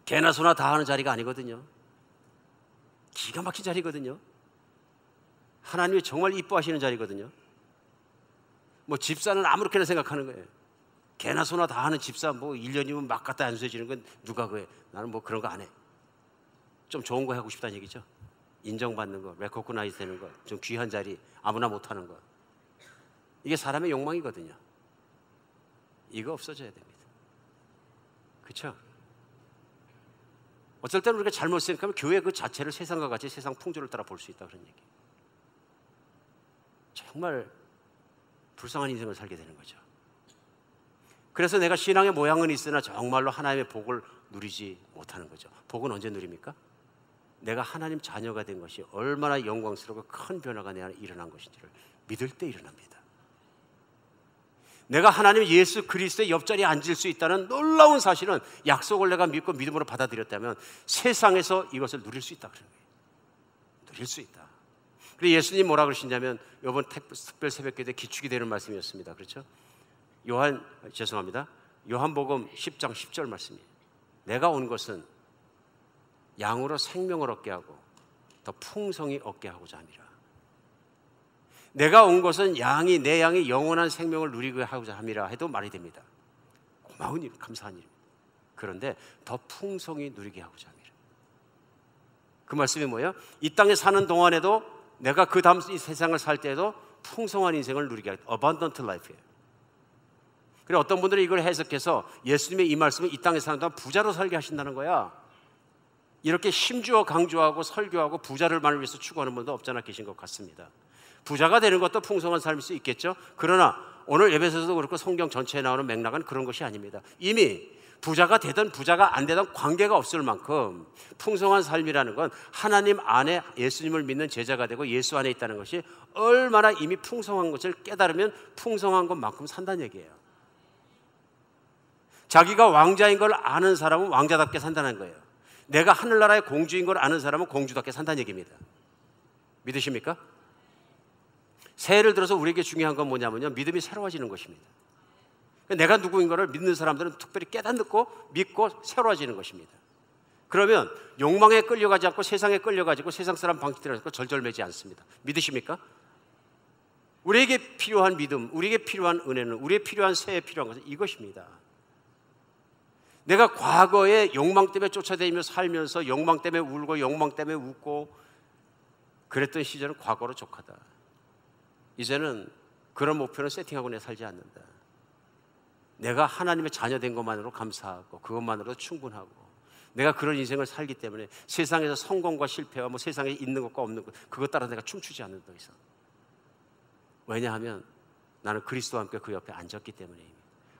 개나 소나 다 하는 자리가 아니거든요. 기가 막힌 자리거든요. 하나님이 정말 이뻐하시는 자리거든요. 뭐 집사는 아무렇게나 생각하는 거예요. 개나 소나 다 하는 집사 뭐 1년이면 막 갖다 안수해주는 건 누가 그래? 나는 뭐 그런 거 안 해. 좀 좋은 거 하고 싶다는 얘기죠. 인정받는 거, 레코그나이즈 되는 거, 좀 귀한 자리, 아무나 못하는 거. 이게 사람의 욕망이거든요. 이거 없어져야 됩니다. 그렇죠? 어쩔 때는 우리가 잘못 생각하면 교회 그 자체를 세상과 같이 세상 풍조를 따라 볼 수 있다 그런 얘기. 정말 불쌍한 인생을 살게 되는 거죠. 그래서 내가 신앙의 모양은 있으나 정말로 하나님의 복을 누리지 못하는 거죠. 복은 언제 누립니까? 내가 하나님 자녀가 된 것이 얼마나 영광스럽고 큰 변화가 내 안에 일어난 것인지를 믿을 때 일어납니다. 내가 하나님 예수 그리스도의 옆자리에 앉을 수 있다는 놀라운 사실은 약속을 내가 믿고 믿음으로 받아들였다면 세상에서 이것을 누릴 수 있다 그런 거예요. 누릴 수 있다. 그리고 예수님 뭐라 그러시냐면 이번 특별 새벽기도 때 기축이 되는 말씀이었습니다. 그렇죠? 요한복음 10장 10절 말씀이에요. 내가 온 것은 양으로 생명을 얻게 하고 더 풍성히 얻게 하고자 함이라. 내가 온 것은 내 양이 영원한 생명을 누리게 하고자 함이라 해도 말이 됩니다. 고마운 일, 감사한 일입니다. 그런데 더 풍성히 누리게 하고자 함이라. 그 말씀이 뭐예요? 이 땅에 사는 동안에도 내가 그 다음 이 세상을 살 때에도 풍성한 인생을 누리게 하겠다. Abundant life예요. 그리고 어떤 분들이 이걸 해석해서 예수님의 이 말씀은 이 땅에 사는 동안 부자로 살게 하신다는 거야. 이렇게 힘주어 강조하고 설교하고 부자를만을 위해서 추구하는 분도 없지 않아 계신 것 같습니다. 부자가 되는 것도 풍성한 삶일 수 있겠죠. 그러나 오늘 예배에서도 그렇고 성경 전체에 나오는 맥락은 그런 것이 아닙니다. 이미 부자가 되든 부자가 안 되든 관계가 없을 만큼 풍성한 삶이라는 건 하나님 안에 예수님을 믿는 제자가 되고 예수 안에 있다는 것이 얼마나 이미 풍성한 것을 깨달으면 풍성한 것만큼 산다는 얘기예요. 자기가 왕자인 걸 아는 사람은 왕자답게 산다는 거예요. 내가 하늘나라의 공주인 걸 아는 사람은 공주답게 산다는 얘기입니다. 믿으십니까? 새해를 들어서 우리에게 중요한 건 뭐냐면요, 믿음이 새로워지는 것입니다. 내가 누구인 것을 믿는 사람들은 특별히 깨닫고 믿고 새로워지는 것입니다. 그러면 욕망에 끌려가지 않고 세상에 끌려가지고 세상 사람 방식대로 절절매지 않습니다. 믿으십니까? 우리에게 필요한 믿음, 우리에게 필요한 은혜는, 우리에게 필요한 새해에 필요한 것은 이것입니다. 내가 과거에 욕망 때문에 쫓아다니며 살면서 욕망 때문에 울고 욕망 때문에 웃고 그랬던 시절은 과거로 족하다. 이제는 그런 목표는 세팅하고 내 살지 않는다. 내가 하나님의 자녀된 것만으로 감사하고 그것만으로도 충분하고 내가 그런 인생을 살기 때문에 세상에서 성공과 실패와 뭐 세상에 있는 것과 없는 것 그것 따라 내가 춤추지 않는다. 더 이상. 왜냐하면 나는 그리스도와 함께 그 옆에 앉았기 때문에.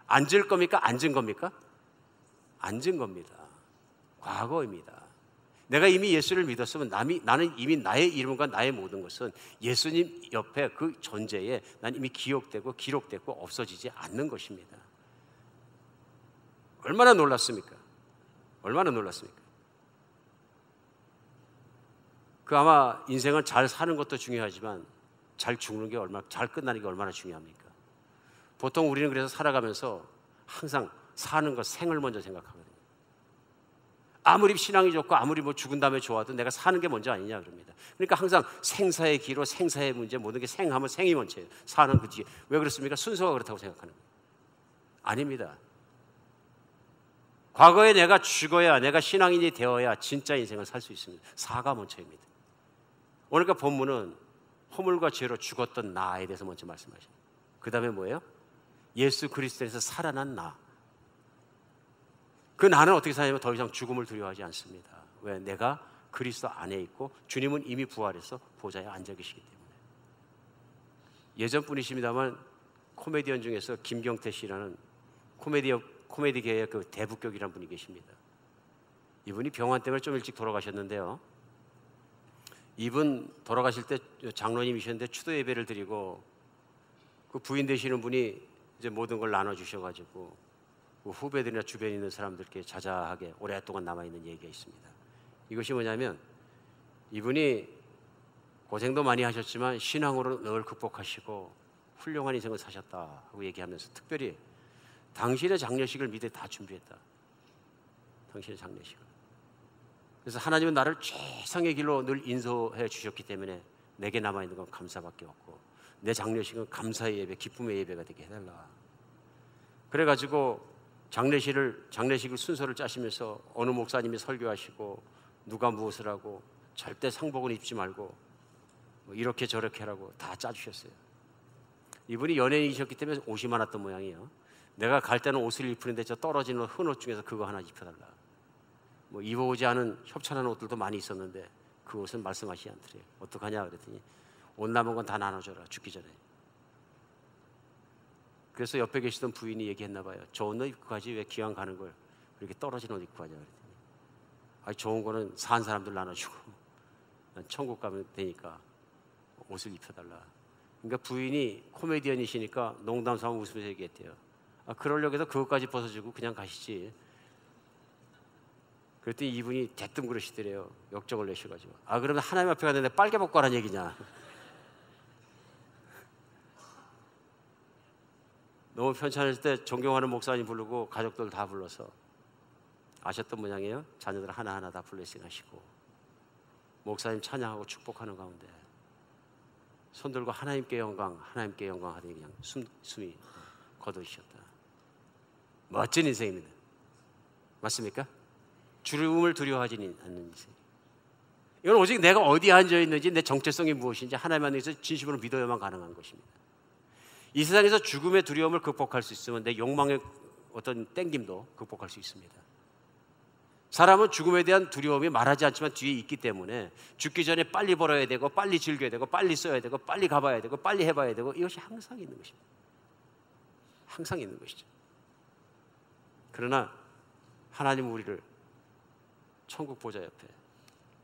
앉을 겁니까? 앉은 겁니까? 앉은 겁니다. 과거입니다. 내가 이미 예수를 믿었으면 나는 이미 나의 이름과 나의 모든 것은 예수님 옆에 그 존재에 난 이미 기억되고 기록되고 없어지지 않는 것입니다. 얼마나 놀랐습니까? 얼마나 놀랐습니까? 그 아마 인생은 잘 사는 것도 중요하지만 잘 죽는 게 얼마나, 잘 끝나는 게 얼마나 중요합니까? 보통 우리는 그래서 살아가면서 항상 사는 것, 생을 먼저 생각하거든요. 아무리 신앙이 좋고 아무리 뭐 죽은 다음에 좋아도 내가 사는 게 먼저 아니냐 그럽니다. 그러니까 항상 생사의 기로 생사의 문제 모든 게 생하면 생이 먼저예요. 사는 그 뒤에. 왜 그렇습니까? 순서가 그렇다고 생각하는 거예요. 아닙니다. 과거에 내가 죽어야, 내가 신앙인이 되어야 진짜 인생을 살 수 있습니다. 사가 먼저입니다. 오늘 본문은 허물과 죄로 죽었던 나에 대해서 먼저 말씀하십니다. 그 다음에 뭐예요? 예수 그리스도에서 살아난 나. 그 나는 어떻게 사냐면 더 이상 죽음을 두려워하지 않습니다. 왜? 내가 그리스도 안에 있고 주님은 이미 부활해서 보좌에 앉아 계시기 때문에. 예전 분이십니다만 코미디언 중에서 김경태 씨라는 코미디계의 그 대부격이라는 분이 계십니다. 이분이 병환 때문에 좀 일찍 돌아가셨는데요. 이분 돌아가실 때 장로님이셨는데 추도 예배를 드리고 그 부인 되시는 분이 이제 모든 걸 나눠주셔가지고 그 후배들이나 주변에 있는 사람들께 자자하게 오랫동안 남아있는 얘기가 있습니다. 이것이 뭐냐면 이분이 고생도 많이 하셨지만 신앙으로 늘 극복하시고 훌륭한 인생을 사셨다고 얘기하면서 특별히 당신의 장례식을 미리 다 준비했다. 당신의 장례식을. 그래서 하나님은 나를 최상의 길로 늘 인도해 주셨기 때문에 내게 남아있는 건 감사밖에 없고 내 장례식은 감사의 예배, 기쁨의 예배가 되게 해달라. 그래가지고 장례식을 순서를 짜시면서 어느 목사님이 설교하시고 누가 무엇을 하고 절대 상복은 입지 말고 뭐 이렇게 저렇게 하라고 다 짜주셨어요. 이분이 연예인이셨기 때문에 옷이 많았던 모양이에요. 내가 갈 때는 옷을 입히는데 저 떨어지는 흔 옷 중에서 그거 하나 입혀달라. 뭐 입어보지 않은 협찬하는 옷들도 많이 있었는데 그 옷은 말씀하시지 않더래요. 어떡하냐 그랬더니 옷 남은 건 다 나눠줘라 죽기 전에. 그래서 옆에 계시던 부인이 얘기했나 봐요. 좋은 옷 입고 가지 왜 기왕 가는 걸 그렇게 떨어진 옷 입고 가냐 그랬더니 아니 좋은 거는 산 사람들 나눠주고 난 천국 가면 되니까 옷을 입혀달라. 그러니까 부인이 코미디언이시니까 농담 삼아 웃으면서 얘기했대요. 그러려고 해서 그것까지 벗어주고 그냥 가시지. 그랬더니 이분이 대뜸 그러시더래요. 역정을 내셔가지고. 그러면 하나님 앞에 갔는데 빨개 벗고 하라는 얘기냐. 너무 편찮을 때 존경하는 목사님 부르고 가족들 다 불러서 아셨던 모양이에요. 자녀들 하나하나 다 블레싱 하시고 목사님 찬양하고 축복하는 가운데 손 들고 하나님께 영광 하더니 그냥 숨이 거두셨다. 멋진 인생입니다. 맞습니까? 죽음을 두려워하지 않는 인생. 이건 오직 내가 어디에 앉아있는지 내 정체성이 무엇인지 하나님 안에서 진심으로 믿어야만 가능한 것입니다. 이 세상에서 죽음의 두려움을 극복할 수 있으면 내 욕망의 어떤 땡김도 극복할 수 있습니다. 사람은 죽음에 대한 두려움이 말하지 않지만 뒤에 있기 때문에 죽기 전에 빨리 벌어야 되고 빨리 즐겨야 되고 빨리 써야 되고 빨리 가봐야 되고 빨리 해봐야 되고 이것이 항상 있는 것입니다. 항상 있는 것이죠. 그러나 하나님은 우리를 천국 보좌 옆에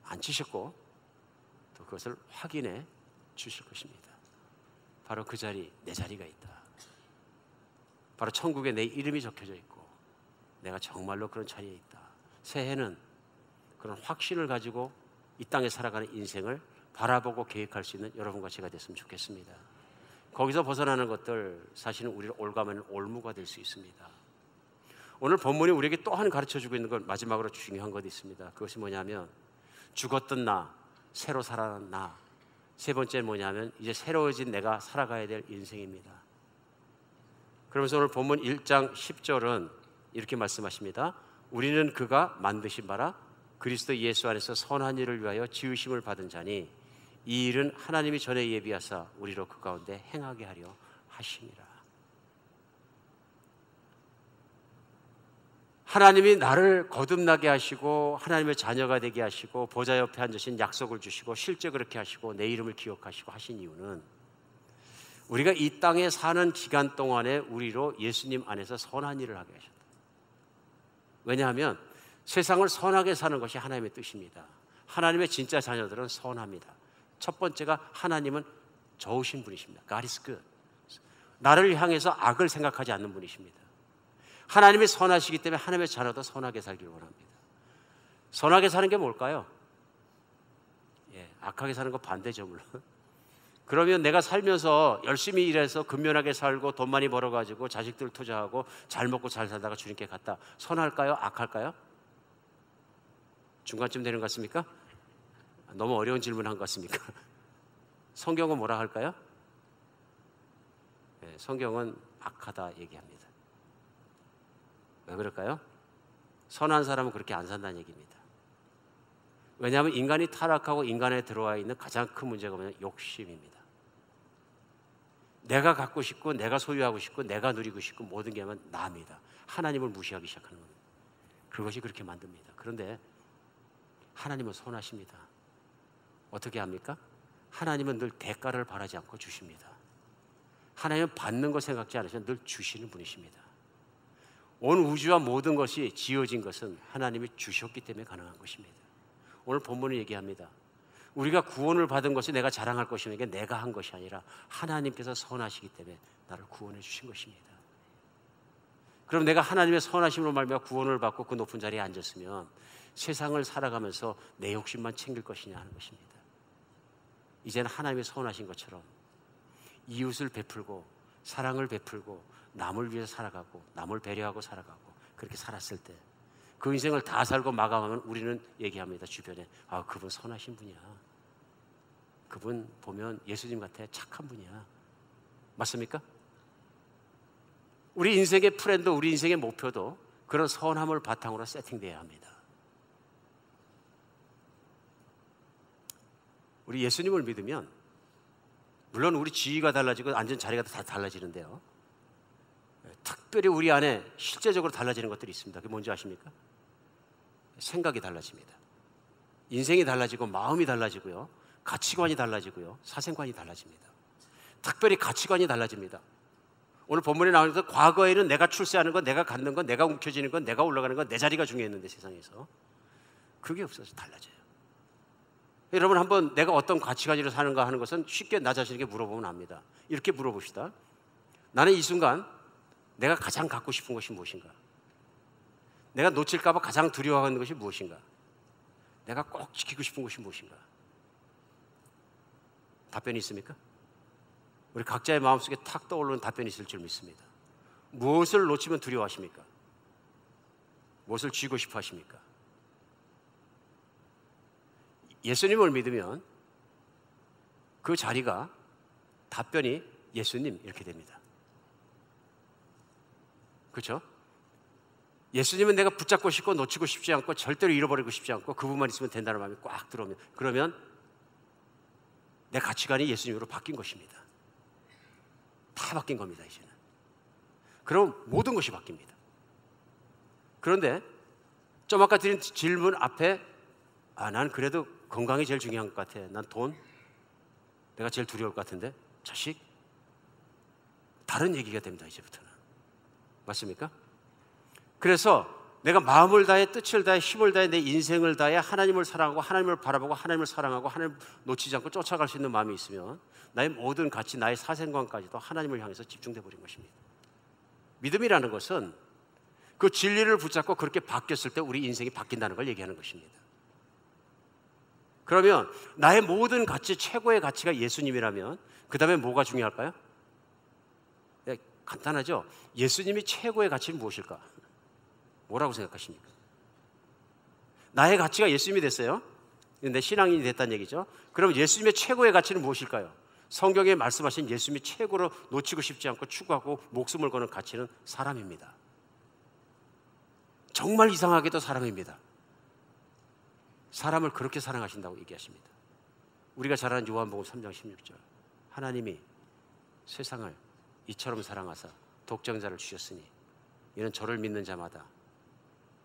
앉히셨고 또 그것을 확인해 주실 것입니다. 바로 그 자리, 내 자리가 있다. 바로 천국에 내 이름이 적혀져 있고 내가 정말로 그런 자리에 있다. 새해는 그런 확신을 가지고 이 땅에 살아가는 인생을 바라보고 계획할 수 있는 여러분과 제가 됐으면 좋겠습니다. 거기서 벗어나는 것들 사실은 우리를 올가매는 올무가 될 수 있습니다. 오늘 본문이 우리에게 또 한 가르쳐주고 있는 건 마지막으로 중요한 것이 있습니다. 그것이 뭐냐면 죽었던 나, 새로 살아난 나. 세 번째는 뭐냐면 이제 새로워진 내가 살아가야 될 인생입니다. 그러면서 오늘 본문 1장 10절은 이렇게 말씀하십니다. 우리는 그가 만드신 바라 그리스도 예수 안에서 선한 일을 위하여 지으심을 받은 자니 이 일은 하나님이 전에 예비하사 우리로 그 가운데 행하게 하려 하심이라. 하나님이 나를 거듭나게 하시고 하나님의 자녀가 되게 하시고 보좌 옆에 앉으신 약속을 주시고 실제 그렇게 하시고 내 이름을 기억하시고 하신 이유는 우리가 이 땅에 사는 기간 동안에 우리로 예수님 안에서 선한 일을 하게 하셨다. 왜냐하면 세상을 선하게 사는 것이 하나님의 뜻입니다. 하나님의 진짜 자녀들은 선합니다. 첫 번째가 하나님은 좋으신 분이십니다. God is good. 나를 향해서 악을 생각하지 않는 분이십니다. 하나님이 선하시기 때문에 하나님의 자녀도 선하게 살기를 원합니다. 선하게 사는 게 뭘까요? 악하게 사는 거 반대죠 물론. 그러면 내가 살면서 열심히 일해서 근면하게 살고 돈 많이 벌어가지고 자식들 투자하고 잘 먹고 잘 살다가 주님께 갔다. 선할까요? 악할까요? 중간쯤 되는 것 같습니까? 너무 어려운 질문한 것 같습니까? 성경은 뭐라 할까요? 성경은 악하다 얘기합니다. 왜 그럴까요? 선한 사람은 그렇게 안 산다는 얘기입니다. 왜냐하면 인간이 타락하고 인간에 들어와 있는 가장 큰 문제가 뭐냐면 욕심입니다. 내가 갖고 싶고 내가 소유하고 싶고 내가 누리고 싶고 모든 게 하면 나입니다. 하나님을 무시하기 시작하는 겁니다. 그것이 그렇게 만듭니다. 그런데 하나님은 선하십니다. 어떻게 합니까? 하나님은 늘 대가를 바라지 않고 주십니다. 하나님은 받는 거 생각지 않으시면 늘 주시는 분이십니다. 온 우주와 모든 것이 지어진 것은 하나님이 주셨기 때문에 가능한 것입니다. 오늘 본문은 얘기합니다. 우리가 구원을 받은 것이 내가 자랑할 것이니까 내가 한 것이 아니라 하나님께서 선하시기 때문에 나를 구원해 주신 것입니다. 그럼 내가 하나님의 선하심으로 말미암아 구원을 받고 그 높은 자리에 앉았으면 세상을 살아가면서 내 욕심만 챙길 것이냐 하는 것입니다. 이제는 하나님의 선하신 것처럼 이웃을 베풀고 사랑을 베풀고 남을 위해서 살아가고 남을 배려하고 살아가고 그렇게 살았을 때 그 인생을 다 살고 마감하면 우리는 얘기합니다. 주변에 그분 선하신 분이야. 그분 보면 예수님 같아. 착한 분이야. 맞습니까? 우리 인생의 프렌드, 우리 인생의 목표도 그런 선함을 바탕으로 세팅돼야 합니다. 우리 예수님을 믿으면 물론 우리 지위가 달라지고 앉은 자리가 다 달라지는데요. 특별히 우리 안에 실제적으로 달라지는 것들이 있습니다. 그게 뭔지 아십니까? 생각이 달라집니다. 인생이 달라지고 마음이 달라지고요. 가치관이 달라지고요. 사생관이 달라집니다. 특별히 가치관이 달라집니다. 오늘 본문에 나오는데 과거에는 내가 출세하는 건, 내가 갖는 건, 내가 움켜쥐는 건, 내가 올라가는 건 내 자리가 중요했는데 세상에서 그게 없어서 달라져요. 여러분 한번 내가 어떤 가치관으로 사는가 하는 것은 쉽게 나 자신에게 물어보면 압니다. 이렇게 물어봅시다. 나는 이 순간 내가 가장 갖고 싶은 것이 무엇인가? 내가 놓칠까 봐 가장 두려워하는 것이 무엇인가? 내가 꼭 지키고 싶은 것이 무엇인가? 답변이 있습니까? 우리 각자의 마음속에 탁 떠오르는 답변이 있을 줄 믿습니다. 무엇을 놓치면 두려워하십니까? 무엇을 쥐고 싶어 하십니까? 예수님을 믿으면 그 자리가 답변이 예수님 이렇게 됩니다. 그렇죠? 예수님은 내가 붙잡고 싶고 놓치고 싶지 않고 절대로 잃어버리고 싶지 않고 그분만 있으면 된다는 마음이 꽉 들어오면, 그러면 내 가치관이 예수님으로 바뀐 것입니다. 다 바뀐 겁니다. 이제는. 그럼 모든 것이 바뀝니다. 그런데 좀 아까 드린 질문 앞에 난 그래도 건강이 제일 중요한 것 같아. 난 돈, 내가 제일 두려울 것 같은데 자식, 다른 얘기가 됩니다. 이제부터는. 맞습니까? 그래서 내가 마음을 다해, 뜻을 다해, 힘을 다해, 내 인생을 다해 하나님을 사랑하고 하나님을 바라보고 하나님을 사랑하고 하나님을 놓치지 않고 쫓아갈 수 있는 마음이 있으면 나의 모든 가치, 나의 사생관까지도 하나님을 향해서 집중돼 버린 것입니다. 믿음이라는 것은 그 진리를 붙잡고 그렇게 바뀌었을 때 우리 인생이 바뀐다는 걸 얘기하는 것입니다. 그러면 나의 모든 가치, 최고의 가치가 예수님이라면 그 다음에 뭐가 중요할까요? 네, 간단하죠? 예수님이 최고의 가치는 무엇일까? 뭐라고 생각하십니까? 나의 가치가 예수님이 됐어요? 내 신앙인이 됐다는 얘기죠. 그럼 예수님의 최고의 가치는 무엇일까요? 성경에 말씀하신 예수님이 최고로 놓치고 싶지 않고 추구하고 목숨을 거는 가치는 사람입니다. 정말 이상하게도 사람입니다. 사람을 그렇게 사랑하신다고 얘기하십니다. 우리가 잘 아는 요한복음 3장 16절, 하나님이 세상을 이처럼 사랑하사 독생자를 주셨으니 이는 저를 믿는 자마다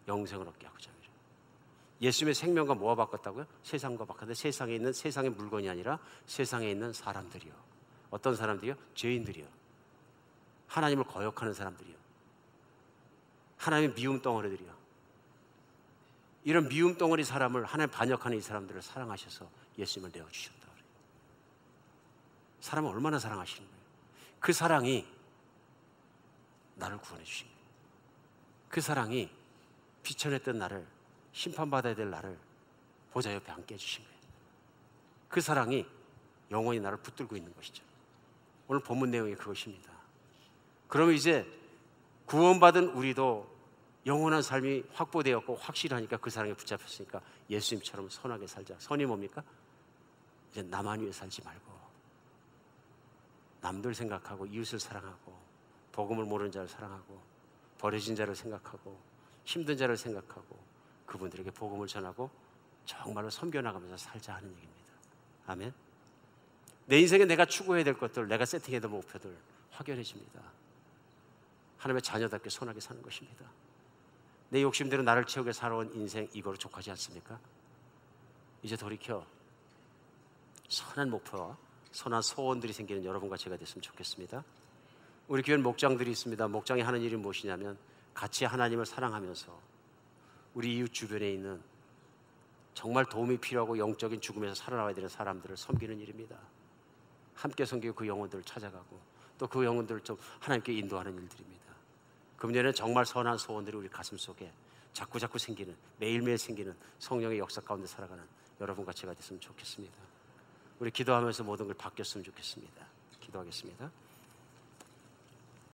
영생을 얻게 하고자 합니다. 예수님의 생명과 뭐와 바꿨다고요? 세상과 바꿨는데 세상에 있는 세상의 물건이 아니라 세상에 있는 사람들이요. 어떤 사람들이요? 죄인들이요. 하나님을 거역하는 사람들이요. 하나님의 미움 덩어리들이요. 이런 미움 덩어리 사람을 하나님 반역하는 이 사람들을 사랑하셔서 예수님을 내어주셨다 그래요. 사람을 얼마나 사랑하시는 거예요? 그 사랑이 나를 구원해 주신 거예요. 그 사랑이 비천했던 나를, 심판받아야 될 나를 보좌 옆에 앉게 해주신 거예요. 그 사랑이 영원히 나를 붙들고 있는 것이죠. 오늘 본문 내용이 그것입니다. 그러면 이제 구원받은 우리도 영원한 삶이 확보되었고 확실하니까 그 사랑에 붙잡혔으니까 예수님처럼 선하게 살자. 선이 뭡니까? 이제 나만 위해 살지 말고 남들 생각하고 이웃을 사랑하고 복음을 모르는 자를 사랑하고 버려진 자를 생각하고 힘든 자를 생각하고 그분들에게 복음을 전하고 정말로 섬겨나가면서 살자 하는 얘기입니다. 아멘. 내 인생에 내가 추구해야 될 것들, 내가 세팅해야 될 목표들 확연해집니다. 하나님의 자녀답게 선하게 사는 것입니다. 내 욕심대로 나를 채우게 살아온 인생, 이거로 족하지 않습니까? 이제 돌이켜 선한 목표와 선한 소원들이 생기는 여러분과 제가 됐으면 좋겠습니다. 우리 교회는 목장들이 있습니다. 목장이 하는 일이 무엇이냐면 같이 하나님을 사랑하면서 우리 이웃 주변에 있는 정말 도움이 필요하고 영적인 죽음에서 살아나와야 되는 사람들을 섬기는 일입니다. 함께 섬기고 그 영혼들을 찾아가고 또 그 영혼들을 좀 하나님께 인도하는 일들입니다. 금년에는 정말 선한 소원들이 우리 가슴 속에 자꾸자꾸 생기는, 매일매일 생기는 성령의 역사 가운데 살아가는 여러분과 제가 됐으면 좋겠습니다. 우리 기도하면서 모든 걸 바뀌었으면 좋겠습니다. 기도하겠습니다.